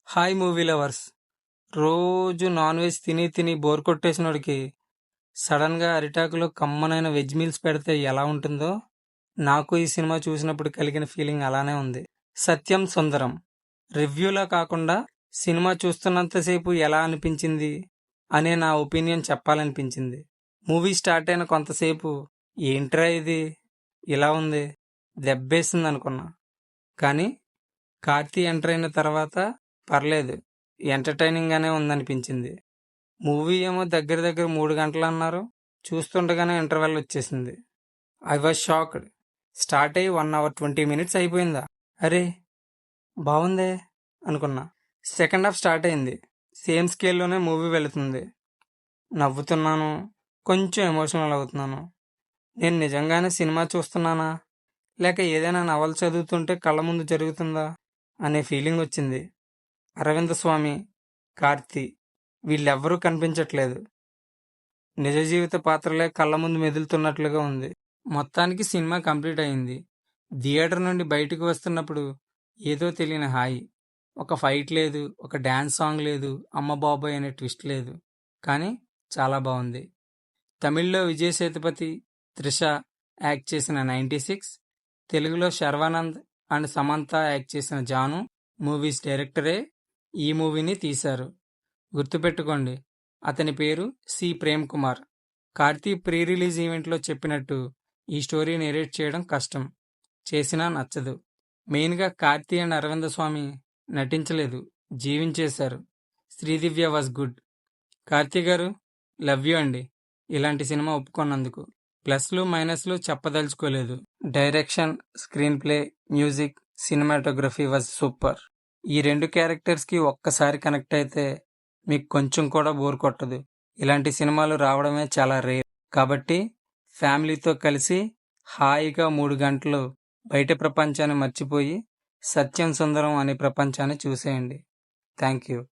Hi movie lovers. రోజు non veg తిని తిని బోర్ కొట్టేసినోడికి సడన్గా అరిటాకులో కమ్మనైన వెజ్ మీల్స్ పెడితే ఎలా ఉంటుందో నాకు ఈ సినిమా చూసినప్పుడు కలిగిన ఫీలింగ్ అలానే ఉంది. సత్యం సుందరం రివ్యూలా కాకుండా సినిమా చూస్తున్నంతసేపు ఎలా అనిపించింది అనే నా ఒపీనియన్ చెప్పాలనిపించింది. మూవీ స్టార్ట్ అయిన కొంతసేపు ఏంట్రా ఇది ఇలా ఉంది, దెబ్బేసింది అనుకున్నా. కానీ కార్తీ ఎంటర్ అయిన తర్వాత పర్లేదు, ఎంటర్టైనింగ్ గానే ఉందనిపించింది. మూవీ ఏమో దగ్గర దగ్గర 3 గంటలు అన్నారు, చూస్తుండగానే ఇంటర్వెల్ వచ్చేసింది. I was shocked. స్టార్ట్ అయ్యి 1 hour 20 minutes అయిపోయిందా, అరే బాగుందే అనుకున్నా. సెకండ్ హాఫ్ స్టార్ట్ అయింది, సేమ్ స్కేల్లోనే మూవీ వెళుతుంది. నవ్వుతున్నాను, కొంచెం ఎమోషనల్ అవుతున్నాను. నేను నిజంగానే సినిమా చూస్తున్నానా లేక ఏదైనా నవల చదువుతుంటే కళ్ళ ముందు జరుగుతుందా అనే ఫీలింగ్ వచ్చింది. అరవింద స్వామి, కార్తీ వీళ్ళెవ్వరూ కనిపించట్లేదు. నిజ జీవిత పాత్రలే కళ్ళ ముందు మెదులుతున్నట్లుగా ఉంది. మొత్తానికి సినిమా కంప్లీట్ అయింది. థియేటర్ నుండి బయటకు వస్తున్నప్పుడు ఏదో తెలియని హాయి. ఒక ఫైట్ లేదు, ఒక డ్యాన్స్ సాంగ్ లేదు, అమ్మ బాబాయ్ అనే ట్విస్ట్ లేదు. కానీ చాలా బాగుంది. తమిళ్లో విజయ్ సేతుపతి, త్రిష యాక్ట్ చేసిన 96, తెలుగులో శర్వానంద్ అండ్ సమంత యాక్ట్ చేసిన జాను మూవీస్ డైరెక్టరే ఈ మూవీని తీశారు. గుర్తుపెట్టుకోండి, అతని పేరు C Prem Kumar. Karthi pre release ఈవెంట్లో చెప్పినట్టు ఈ స్టోరీ నెరేట్ చేయడం కష్టం, చేసినా నచ్చదు. మెయిన్గా కార్తీ అండ్ అరవింద స్వామి నటించలేదు, జీవించేశారు. Sridivya was good. Karthi garu, love you అండి ఇలాంటి సినిమా ఒప్పుకున్నందుకు. ప్లస్లు మైనస్లు చెప్పదలుచుకోలేదు. Direction, screenplay, music, cinematography was super. ఈ 2 క్యారెక్టర్స్కి ఒక్కసారి కనెక్ట్ అయితే మీకు కొంచెం కూడా బోర్ కొట్టదు. ఇలాంటి సినిమాలు రావడమే చాలా రేర్. కాబట్టి ఫ్యామిలీతో కలిసి హాయిగా 3 గంటలు బయట ప్రపంచాన్ని మర్చిపోయి సత్యం సుందరం అనే ప్రపంచాన్ని చూసేయండి. Thank you.